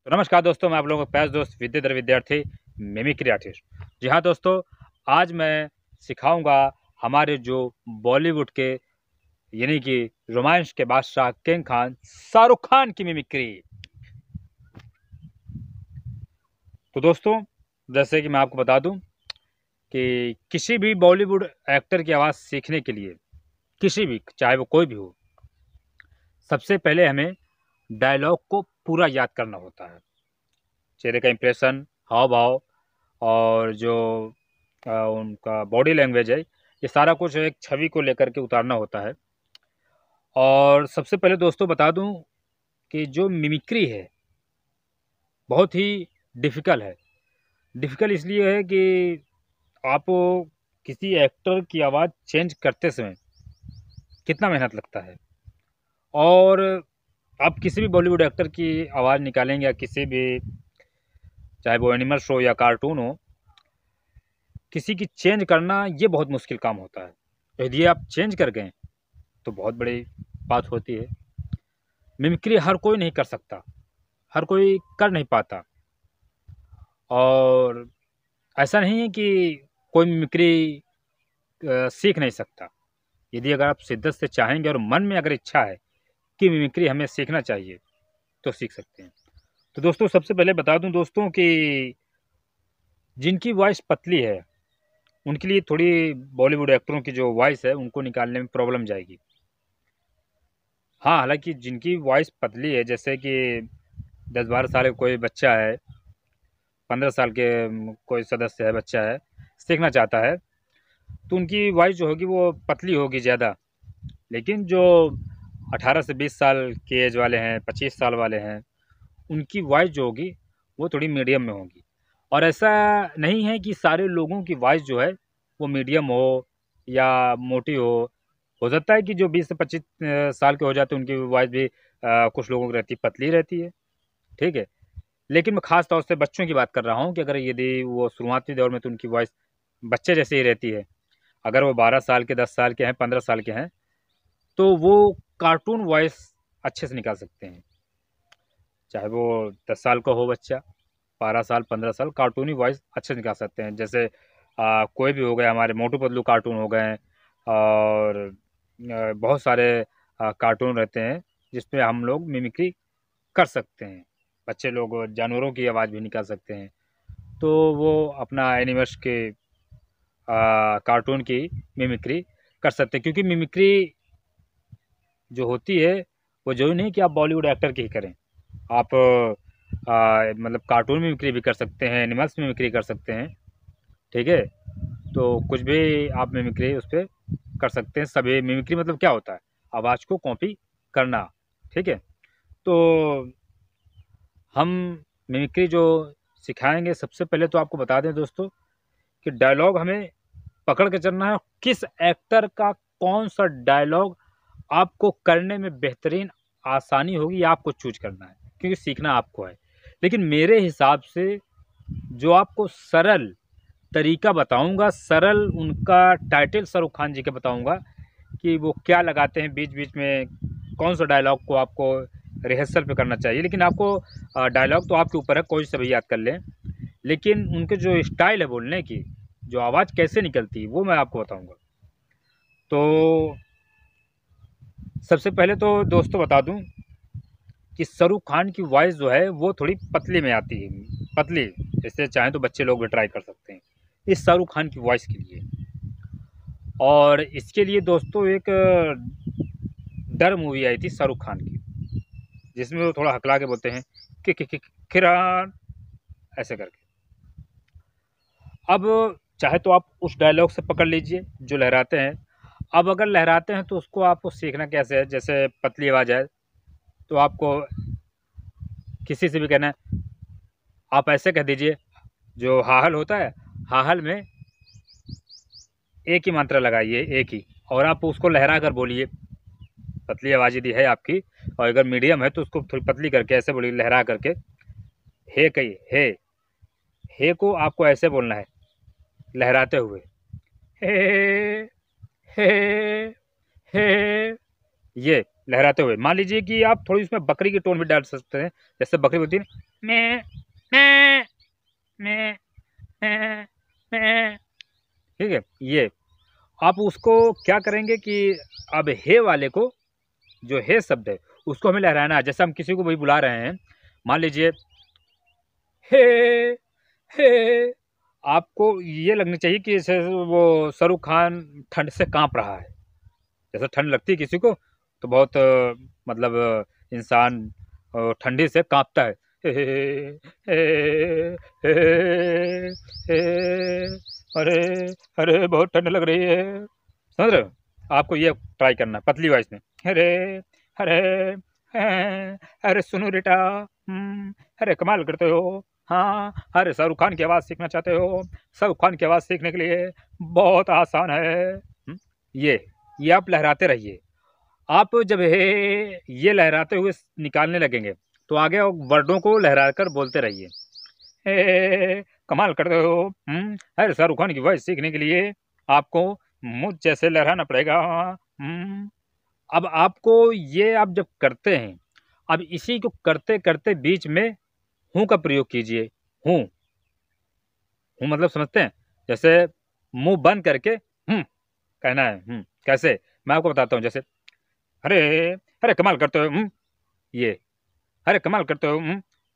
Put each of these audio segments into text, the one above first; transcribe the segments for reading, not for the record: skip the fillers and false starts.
तो नमस्कार दोस्तों, मैं आप लोगों का प्यारा दोस्त विद्याधर विद्यार्थी मिमिक्री आर्टिस्ट। जी हाँ दोस्तों, आज मैं सिखाऊंगा हमारे जो बॉलीवुड के यानी कि रोमांस के बादशाह किंग खान शाहरुख खान की मिमिक्री। तो दोस्तों, जैसे कि मैं आपको बता दूं कि किसी भी बॉलीवुड एक्टर की आवाज़ सीखने के लिए, किसी भी चाहे वो कोई भी हो, सबसे पहले हमें डायलॉग को पूरा याद करना होता है। चेहरे का इंप्रेशन, हाव भाव और जो उनका बॉडी लैंग्वेज है, ये सारा कुछ एक छवि को लेकर के उतारना होता है। और सबसे पहले दोस्तों बता दूं कि जो मिमिक्री है बहुत ही डिफ़िकल्ट है। डिफ़िकल्ट इसलिए है कि आप किसी एक्टर की आवाज़ चेंज करते समय कितना मेहनत लगता है। और आप किसी भी बॉलीवुड एक्टर की आवाज़ निकालेंगे या किसी भी, चाहे वो एनिमल शो या कार्टून हो, किसी की चेंज करना ये बहुत मुश्किल काम होता है। यदि आप चेंज कर गए तो बहुत बड़ी बात होती है। मिमिक्री हर कोई नहीं कर सकता, हर कोई कर नहीं पाता। और ऐसा नहीं है कि कोई मिमिक्री सीख नहीं सकता। यदि अगर आप शिद्दत से चाहेंगे और मन में अगर इच्छा है कि मिमिक्री हमें सीखना चाहिए, तो सीख सकते हैं। तो दोस्तों, सबसे पहले बता दूं दोस्तों कि जिनकी वॉइस पतली है, उनके लिए थोड़ी बॉलीवुड एक्टरों की जो वॉइस है, उनको निकालने में प्रॉब्लम जाएगी। हाँ, हालाँकि जिनकी वॉइस पतली है, जैसे कि 10-12 साल का कोई बच्चा है, 15 साल के कोई सदस्य है, बच्चा है, सीखना चाहता है, तो उनकी वॉइस जो होगी वो पतली होगी ज़्यादा। लेकिन जो 18 से 20 साल के एज वाले हैं, 25 साल वाले हैं, उनकी वॉइस जो होगी वो थोड़ी मीडियम में होगी। और ऐसा नहीं है कि सारे लोगों की वॉइस जो है वो मीडियम हो या मोटी हो सकता है कि जो 20 से 25 साल के हो जाते हैं उनकी वॉइस भी कुछ लोगों की रहती है, पतली रहती है, ठीक है। लेकिन मैं ख़ास तौर से बच्चों की बात कर रहा हूँ कि अगर यदि वो शुरुआती दौर में तो उनकी वॉइस बच्चे जैसे ही रहती है। अगर वो 12 साल के, 10 साल के हैं, 15 साल के हैं, तो वो कार्टून वॉइस अच्छे से निकाल सकते हैं। चाहे वो 10 साल का हो बच्चा, 12 साल, 15 साल, कार्टूनी वॉइस अच्छे से निकाल सकते हैं। जैसे कोई भी हो गए, हमारे मोटू पतलू कार्टून हो गए और बहुत सारे कार्टून रहते हैं जिसमें हम लोग मिमिक्री कर सकते हैं। बच्चे लोग जानवरों की आवाज़ भी निकाल सकते हैं। तो वो अपना एनिमल्स के कार्टून की मिमिक्री कर सकते हैं, क्योंकि मिमिक्री जो होती है वो ज़रूरी नहीं कि आप बॉलीवुड एक्टर की ही करें। आप मतलब कार्टून मिमिक्री भी कर सकते हैं, एनिमल्स मिमिक्री कर सकते हैं, ठीक है। तो कुछ भी आप मिमिक्री उस पे कर सकते हैं। सभी मिमिक्री मतलब क्या होता है? आवाज़ को कॉपी करना, ठीक है। तो हम मिमिक्री जो सिखाएँगे, सबसे पहले तो आपको बता दें दोस्तों कि डायलॉग हमें पकड़ के चलना है। किस एक्टर का कौन-सा डायलॉग आपको करने में बेहतरीन आसानी होगी, ये आपको चूज़ करना है, क्योंकि सीखना आपको है। लेकिन मेरे हिसाब से जो आपको सरल तरीका बताऊँगा, सरल उनका टाइटल शाहरुख खान जी का बताऊँगा कि वो क्या लगाते हैं बीच-बीच में, कौन-सा डायलॉग को आपको रिहर्सल पे करना चाहिए। लेकिन आपको डायलॉग तो आपके ऊपर है, कोई सा भी याद कर लें। लेकिन उनके जो स्टाइल है बोलने की, जो आवाज़ कैसे निकलती है, वो मैं आपको बताऊँगा। तो सबसे पहले तो दोस्तों बता दूँ कि शाहरुख खान की वॉइस जो है वो थोड़ी पतली में आती है, पतली। जैसे चाहें तो बच्चे लोग भी ट्राई कर सकते हैं इस शाहरुख खान की वॉइस के लिए। और इसके लिए दोस्तों एक डर मूवी आई थी शाहरुख खान की, जिसमें वो थोड़ा हकला के बोलते हैं कि किरान, ऐसे करके। अब चाहे तो आप उस डायलॉग से पकड़ लीजिए जो लहराते हैं। अब अगर लहराते हैं तो उसको आपको सीखना कैसे है? जैसे पतली आवाज़ है तो आपको किसी से भी कहना है, आप ऐसे कह दीजिए, जो हाहल होता है, हाहल में एक ही मात्रा लगाइए, एक ही, और आप उसको लहरा कर बोलिए। पतली आवाज़ यदि है आपकी और अगर मीडियम है तो उसको थोड़ी पतली करके ऐसे बोलिए, लहरा करके। हे कहिए, हे को आपको ऐसे बोलना है लहराते हुए, हे, हे, हे, ये लहराते हुए, मान लीजिए कि आप थोड़ी उसमें बकरी की टोन भी डाल सकते हैं, जैसे बकरी बोलती है मैं मैं मैं मैं मैं, ठीक है। ये आप उसको क्या करेंगे कि अब हे वाले को, जो हे शब्द है उसको हमें लहराना है। जैसे हम किसी को भी बुला रहे हैं, मान लीजिए हे हे, आपको ये लगनी चाहिए कि जैसे वो शाहरुख खान ठंड से कांप रहा है। जैसे ठंड लगती है किसी को तो बहुत मतलब इंसान ठंडी से कांपता है। हे, हे, हे, हे, अरे अरे बहुत ठंड लग रही है, समझ रहे हो। आपको ये ट्राई करना है पतली वॉइस में। अरे अरे अरे सुनो बेटा, अरे कमाल करते हो। हाँ, अरे शाहरुख खान की आवाज़ सीखना चाहते हो? शाहरुख खान की आवाज़ सीखने के लिए बहुत आसान है। ये ये आप लहराते रहिए। आप जब ये लहराते हुए निकालने लगेंगे तो आगे वर्डों को लहराकर बोलते रहिए। कमाल करते हो। अरे शाहरुख खान की वॉइस सीखने के लिए आपको मुझ जैसे लहराना पड़ेगा। अब आपको ये आप जब करते हैं, अब इसी को करते करते बीच में हूँ का प्रयोग कीजिए। हूँ हूँ मतलब समझते हैं, जैसे मुंह बंद करके कहना है। कैसे, मैं आपको बताता हूँ। जैसे अरे अरे कमाल करते हो। ये अरे कमाल करते हो।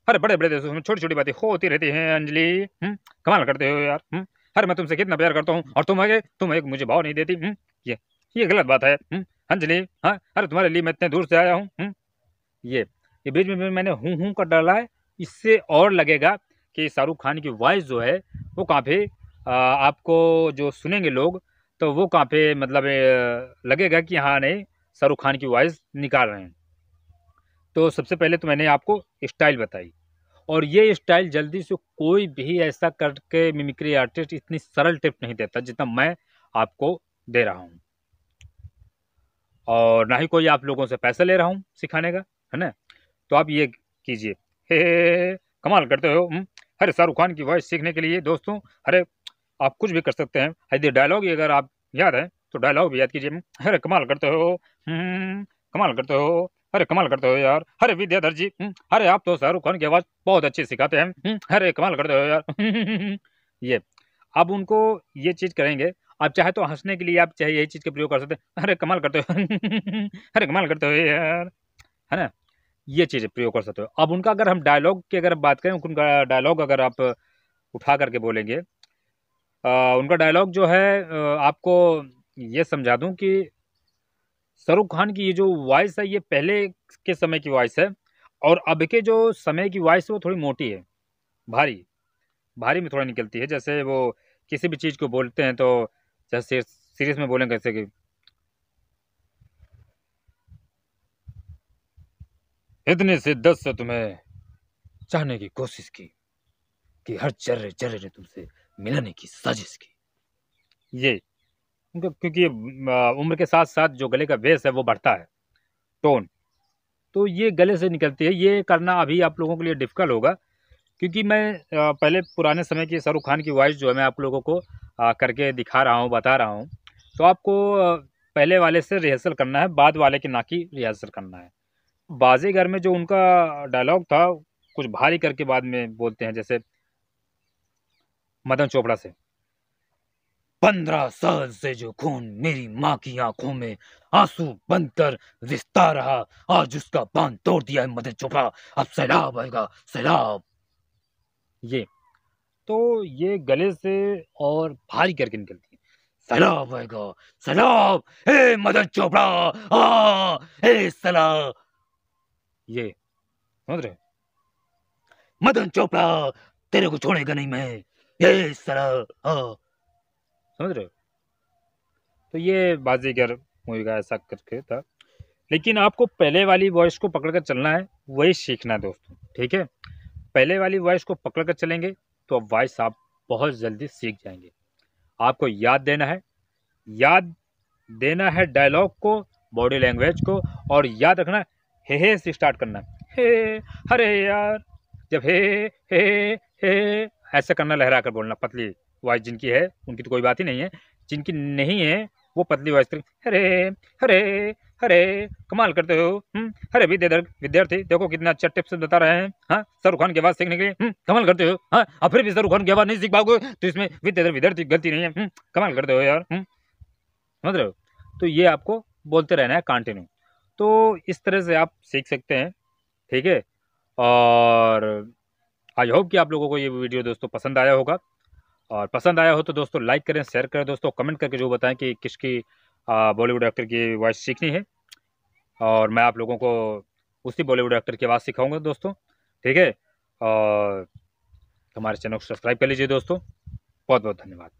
अरे बड़े बड़े देशों में छोटी छोटी बातें होती रहती हैं अंजलि। कमाल करते हो यार। अरे मैं तुमसे कितना प्यार करता हूँ और तुम एक मुझे भाव नहीं देती। ये गलत बात है। अंजलि, हाँ, अरे तुम्हारे लिए मैं इतने दूर से आया हूँ। ये बीच में मैंने हूँ का डाला है, इससे और लगेगा कि शाहरुख खान की वॉइस जो है वो काफ़ी आपको जो सुनेंगे लोग तो वो काफ़ी मतलब लगेगा कि हाँ नहीं, शाहरुख खान की वॉइस निकाल रहे हैं। तो सबसे पहले तो मैंने आपको स्टाइल बताई, और ये स्टाइल जल्दी से कोई भी ऐसा करके मिमिक्री आर्टिस्ट इतनी सरल टिप नहीं देता जितना मैं आपको दे रहा हूँ, और ना ही कोई आप लोगों से पैसा ले रहा हूँ सिखाने का, है ना। तो आप ये कीजिए। हे कमाल करते हो। अरे शाहरुख खान की वॉइस सीखने के लिए दोस्तों, अरे आप कुछ भी कर सकते हैं। यदि डायलॉग ही अगर आप याद है तो डायलॉग भी याद कीजिए। अरे कमाल करते हो। कमाल करते हो। अरे कमाल करते हो यार। अरे विद्याधर जी, अरे आप तो शाहरुख खान की आवाज़ बहुत अच्छी सिखाते हैं। अरे कमाल करते हो यार। ये अब उनको ये चीज़ करेंगे। आप चाहे तो हंसने के लिए आप चाहे यही चीज़ का प्रयोग कर सकते हैं। अरे कमाल करते हो। अरे कमाल करते हो यार, है ना। ये चीज़ें प्रयोग कर सकते हो। अब उनका अगर हम डायलॉग की अगर बात करें, उनका डायलॉग अगर आप उठा करके बोलेंगे, उनका डायलॉग जो है आपको ये समझा दूं कि शाहरुख खान की ये जो वॉइस है ये पहले के समय की वॉइस है, और अब के जो समय की वॉइस है वो थोड़ी मोटी है, भारी भारी में थोड़ा निकलती है। जैसे वो किसी भी चीज़ को बोलते हैं तो जैसे सीरियस में बोलेंगे, जैसे कि इतने शिद्दत से तुम्हें चाहने की कोशिश की कि हर जर्रे जर्रे ने तुमसे मिलने की साजिश की। ये क्योंकि उम्र के साथ साथ जो गले का बेस है वो बढ़ता है, टोन, तो ये गले से निकलती है। ये करना अभी आप लोगों के लिए डिफ़िकल्ट होगा, क्योंकि मैं पहले पुराने समय की शाहरुख खान की वॉइस जो है मैं आप लोगों को करके दिखा रहा हूँ, बता रहा हूँ। तो आपको पहले वाले से रिहर्सल करना है, बाद वाले की ना कि रिहर्सल करना है। बाज़ीगर में जो उनका डायलॉग था कुछ भारी करके बाद में बोलते हैं, जैसे मदन चोपड़ा से, 15 साल से जो खून मेरी माँ की आंखों में आंसू बनकर रिश्ता रहा, आज उसका बांध तोड़ दिया है मदन चोपड़ा, अब सैलाब आएगा सैलाब। ये तो ये गले से और भारी करके निकलती है। सैलाब आएगा सैलाब, हे मदन चोपड़ा, हे सैलाब। ये समझ रहे, मदन चोपड़ा तेरे को छोड़ेगा नहीं मैं, ये सैलाब, समझ रहे हो। तो ये बाजीगर मूवी का ऐसा करके था। लेकिन आपको पहले वाली वॉइस को पकड़ कर चलना है, वही सीखना है दोस्तों, ठीक है। पहले वाली वॉइस को पकड़ कर चलेंगे तो अब वॉइस आप बहुत जल्दी सीख जाएंगे। आपको याद देना है डायलॉग को, बॉडी लैंग्वेज को, और याद रखना हे से स्टार्ट करना है। हे, अरे यार, जब हे हे ऐसा करना, लहरा कर बोलना। पतली वॉइस जिनकी है उनकी तो कोई बात ही नहीं है, जिनकी नहीं है वो पतली वॉइस करें। अरे अरे अरे कमाल करते हो। अरे विद्यार्थी देखो कितना अच्छा टिप्स बता रहे हैं। हाँ, शाहरुख खान की आवाज सीखने के लिए कमाल करते हो। हाँ, और फिर भी शाहरुख खान की आवाज नहीं सीख पाओगे तो इसमें विद्यार्थी गलती नहीं है। कमाल करते हो यार। समझ रहे हो? तो ये आपको बोलते रहना है कंटिन्यू। तो इस तरह से आप सीख सकते हैं। ठीक है, और आई होप कि आप लोगों को ये वीडियो दोस्तों पसंद आया होगा। और पसंद आया हो तो दोस्तों लाइक करें, शेयर करें दोस्तों, कमेंट करके जो बताएं कि किसकी बॉलीवुड एक्टर की वॉइस सीखनी है, और मैं आप लोगों को उसी बॉलीवुड एक्टर की आवाज़ सिखाऊंगा दोस्तों। ठीक है, और हमारे चैनल को सब्सक्राइब कर लीजिए दोस्तों। बहुत बहुत धन्यवाद।